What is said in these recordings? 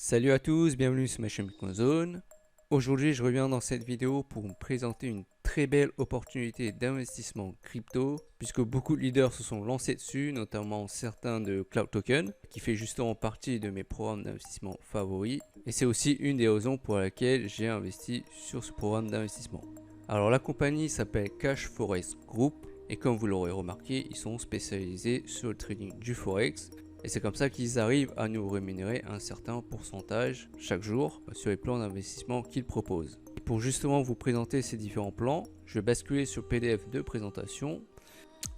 Salut à tous, bienvenue sur ma chaîne Bitcoin Zone. Aujourd'hui, je reviens dans cette vidéo pour vous présenter une très belle opportunité d'investissement crypto, puisque beaucoup de leaders se sont lancés dessus, notamment certains de Cloud Token, qui fait justement partie de mes programmes d'investissement favoris. Et c'est aussi une des raisons pour laquelle j'ai investi sur ce programme d'investissement. Alors la compagnie s'appelle Cash Forex Group, et comme vous l'aurez remarqué, ils sont spécialisés sur le trading du Forex. Et c'est comme ça qu'ils arrivent à nous rémunérer un certain pourcentage chaque jour sur les plans d'investissement qu'ils proposent. Et pour justement vous présenter ces différents plans, je vais basculer sur PDF de présentation.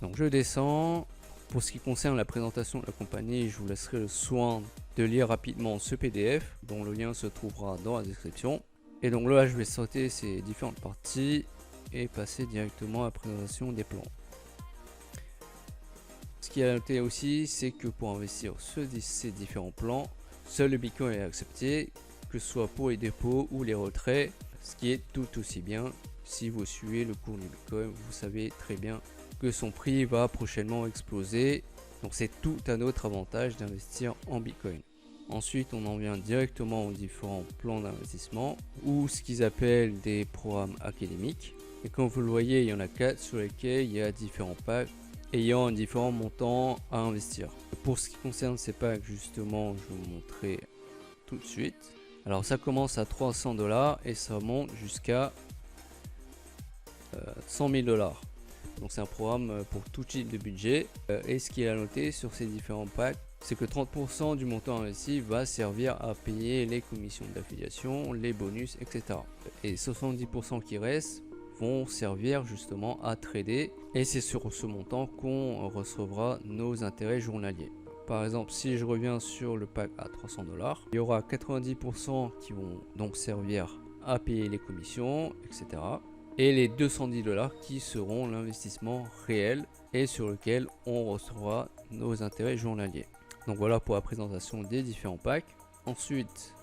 Donc je descends. Pour ce qui concerne la présentation de la compagnie, je vous laisserai le soin de lire rapidement ce PDF dont le lien se trouvera dans la description. Et donc là, je vais sauter ces différentes parties et passer directement à la présentation des plans. Ce qui est à noter aussi, c'est que pour investir sur ces différents plans, seul le Bitcoin est accepté, que ce soit pour les dépôts ou les retraits, ce qui est tout aussi bien. Si vous suivez le cours du Bitcoin, vous savez très bien que son prix va prochainement exploser. Donc c'est tout un autre avantage d'investir en Bitcoin. Ensuite, on en vient directement aux différents plans d'investissement ou ce qu'ils appellent des programmes académiques. Et comme vous le voyez, il y en a 4 sur lesquels il y a différents packs ayant un différent montant à investir. Pour ce qui concerne ces packs, justement, je vais vous montrer tout de suite. Alors ça commence à 300 $ et ça monte jusqu'à 100 000 $. Donc c'est un programme pour tout type de budget. Et ce qui est à noter sur ces différents packs, c'est que 30% du montant investi va servir à payer les commissions d'affiliation, les bonus, etc. Et 70% qui restent vont servir justement à trader, et c'est sur ce montant qu'on recevra nos intérêts journaliers. Par exemple, si je reviens sur le pack à 300 $, il y aura 90% qui vont donc servir à payer les commissions, etc. Et les 210 $ qui seront l'investissement réel et sur lequel on recevra nos intérêts journaliers. Donc voilà pour la présentation des différents packs. Ensuite,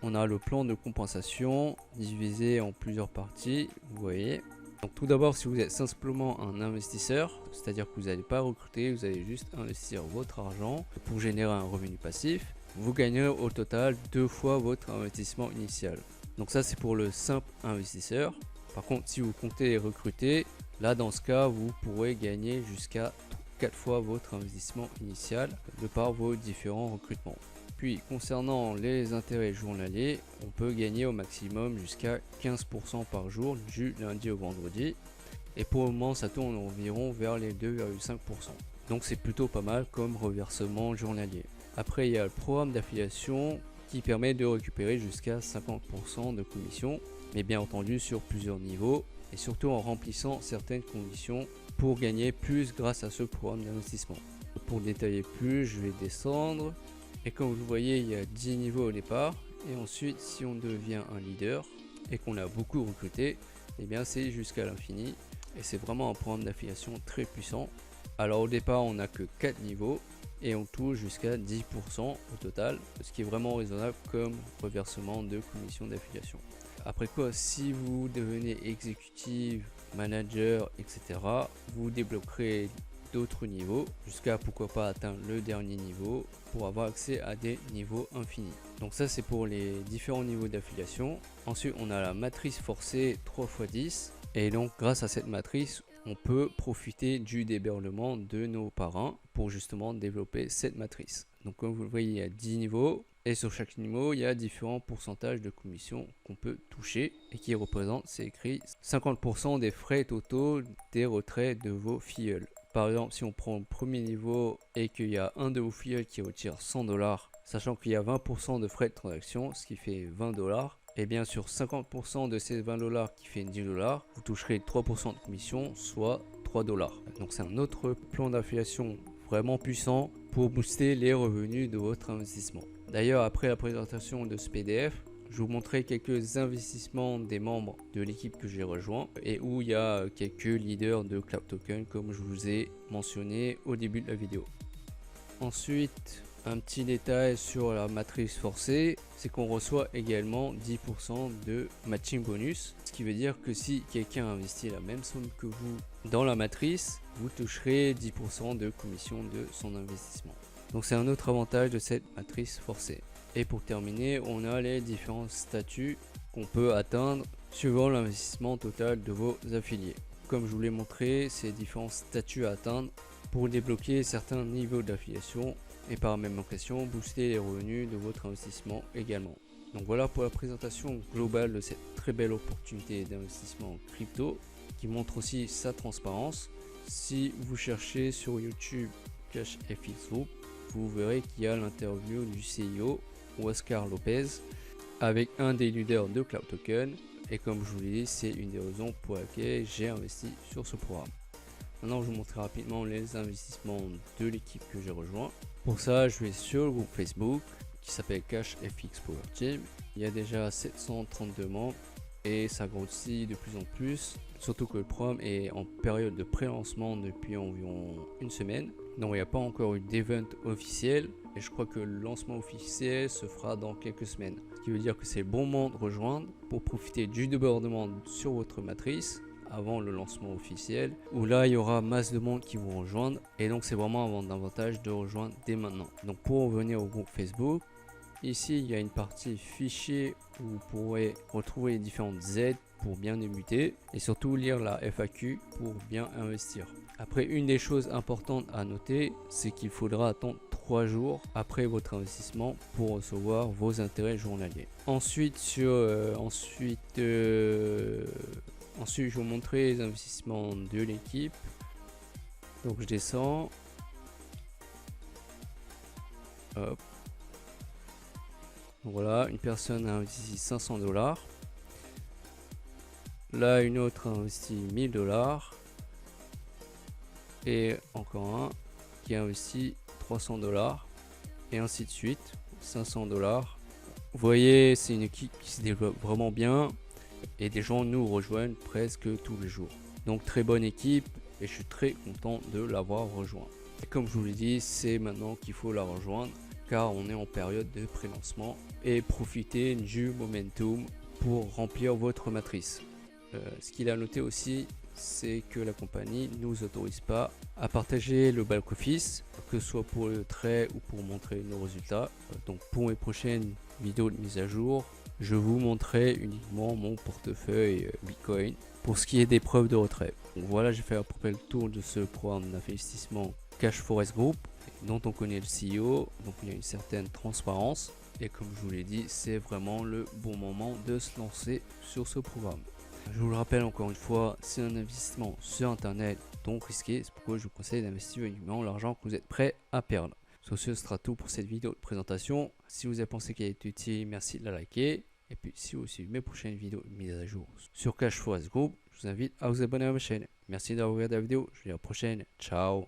on a le plan de compensation divisé en plusieurs parties, vous voyez. Donc tout d'abord, si vous êtes simplement un investisseur, c'est-à-dire que vous n'allez pas recruter, vous allez juste investir votre argent pour générer un revenu passif, vous gagnerez au total 2 fois votre investissement initial. Donc ça, c'est pour le simple investisseur. Par contre, si vous comptez recruter, là dans ce cas, vous pourrez gagner jusqu'à 4 fois votre investissement initial de par vos différents recrutements. Puis concernant les intérêts journaliers, on peut gagner au maximum jusqu'à 15% par jour du lundi au vendredi. Et pour le moment, ça tourne environ vers les 2,5%. Donc c'est plutôt pas mal comme reversement journalier. Après, il y a le programme d'affiliation qui permet de récupérer jusqu'à 50% de commission, mais bien entendu sur plusieurs niveaux et surtout en remplissant certaines conditions pour gagner plus grâce à ce programme d'investissement. Pour détailler plus, je vais descendre. Et comme vous le voyez, il y a 10 niveaux au départ. Et ensuite, si on devient un leader et qu'on a beaucoup recruté, eh bien c'est jusqu'à l'infini. Et c'est vraiment un programme d'affiliation très puissant. Alors au départ, on n'a que 4 niveaux et on touche jusqu'à 10% au total, ce qui est vraiment raisonnable comme reversement de commission d'affiliation. Après quoi, si vous devenez exécutif, manager, etc., vous débloquerez d'autres niveaux jusqu'à pourquoi pas atteindre le dernier niveau pour avoir accès à des niveaux infinis. Donc ça, c'est pour les différents niveaux d'affiliation. Ensuite, on a la matrice forcée 3x10 et donc grâce à cette matrice, on peut profiter du déberlement de nos parrains pour justement développer cette matrice. Donc comme vous le voyez, il y a 10 niveaux et sur chaque niveau, il y a différents pourcentages de commissions qu'on peut toucher et qui représentent, c'est écrit, 50% des frais totaux des retraits de vos filleuls. Par exemple, si on prend le premier niveau et qu'il y a un de vos filleuls qui retire 100 $, sachant qu'il y a 20% de frais de transaction, ce qui fait 20 $, et bien sur 50% de ces 20 $ qui fait 10 $, vous toucherez 3% de commission, soit 3 $. Donc c'est un autre plan d'affiliation vraiment puissant pour booster les revenus de votre investissement. D'ailleurs, après la présentation de ce PDF, je vous montrerai quelques investissements des membres de l'équipe que j'ai rejoint et où il y a quelques leaders de Cloud Token comme je vous ai mentionné au début de la vidéo. Ensuite, un petit détail sur la matrice forcée, c'est qu'on reçoit également 10% de matching bonus, ce qui veut dire que si quelqu'un investit la même somme que vous dans la matrice, vous toucherez 10% de commission de son investissement. Donc c'est un autre avantage de cette matrice forcée. Et pour terminer, on a les différents statuts qu'on peut atteindre suivant l'investissement total de vos affiliés. Comme je vous l'ai montré, ces différents statuts à atteindre pour débloquer certains niveaux d'affiliation et par même occasion booster les revenus de votre investissement également. Donc voilà pour la présentation globale de cette très belle opportunité d'investissement en crypto qui montre aussi sa transparence. Si vous cherchez sur YouTube CashFX Group, vous verrez qu'il y a l'interview du CEO Oscar Lopez avec un des leaders de Cloud Token, et comme je vous l'ai dit, c'est une des raisons pour laquelle j'ai investi sur ce programme. Maintenant, je vous montrerai rapidement les investissements de l'équipe que j'ai rejoint. Pour ça, je vais sur le groupe Facebook qui s'appelle CashFX Power Team. Il y a déjà 732 membres et ça grossit de plus en plus, surtout que le programme est en période de pré-lancement depuis environ une semaine. Donc il n'y a pas encore eu d'event officiel et je crois que le lancement officiel se fera dans quelques semaines. Ce qui veut dire que c'est le bon moment de rejoindre pour profiter du débordement sur votre matrice avant le lancement officiel, où là il y aura masse de monde qui vont rejoindre, et donc c'est vraiment un avantage de rejoindre dès maintenant. Donc pour revenir au groupe Facebook, ici il y a une partie fichier où vous pourrez retrouver les différentes aides pour bien débuter et surtout lire la FAQ pour bien investir. Après, une des choses importantes à noter, c'est qu'il faudra attendre 3 jours après votre investissement pour recevoir vos intérêts journaliers. Ensuite, ensuite je vais vous montrer les investissements de l'équipe. Donc je descends. Hop. Voilà, une personne a investi 500 $. Là, une autre a investi 1000 $. Et encore un qui a investi 300 $. Et ainsi de suite, 500 $. Vous voyez, c'est une équipe qui se développe vraiment bien. Et des gens nous rejoignent presque tous les jours. Donc très bonne équipe et je suis très content de l'avoir rejoint. Et comme je vous l'ai dit, c'est maintenant qu'il faut la rejoindre car on est en période de pré-lancement et profitez du momentum pour remplir votre matrice. Ce qu'il a noté aussi, c'est que la compagnie ne nous autorise pas à partager le back office, que ce soit pour le trait ou pour montrer nos résultats. Donc pour mes prochaines vidéos de mise à jour, je vous montrerai uniquement mon portefeuille Bitcoin pour ce qui est des preuves de retrait. Donc voilà, j'ai fait à peu près le tour de ce programme d'investissement Cash Forest Group dont on connaît le CEO, donc il y a une certaine transparence et comme je vous l'ai dit, c'est vraiment le bon moment de se lancer sur ce programme. Je vous le rappelle encore une fois, c'est un investissement sur internet donc risqué, c'est pourquoi je vous conseille d'investir uniquement l'argent que vous êtes prêt à perdre. Sur ce sera tout pour cette vidéo de présentation. Si vous avez pensé qu'elle était utile, merci de la liker. Et puis si vous suivez mes prochaines vidéos mises à jour sur Cash Forest Group, je vous invite à vous abonner à ma chaîne. Merci d'avoir regardé la vidéo, je vous dis à la prochaine, ciao.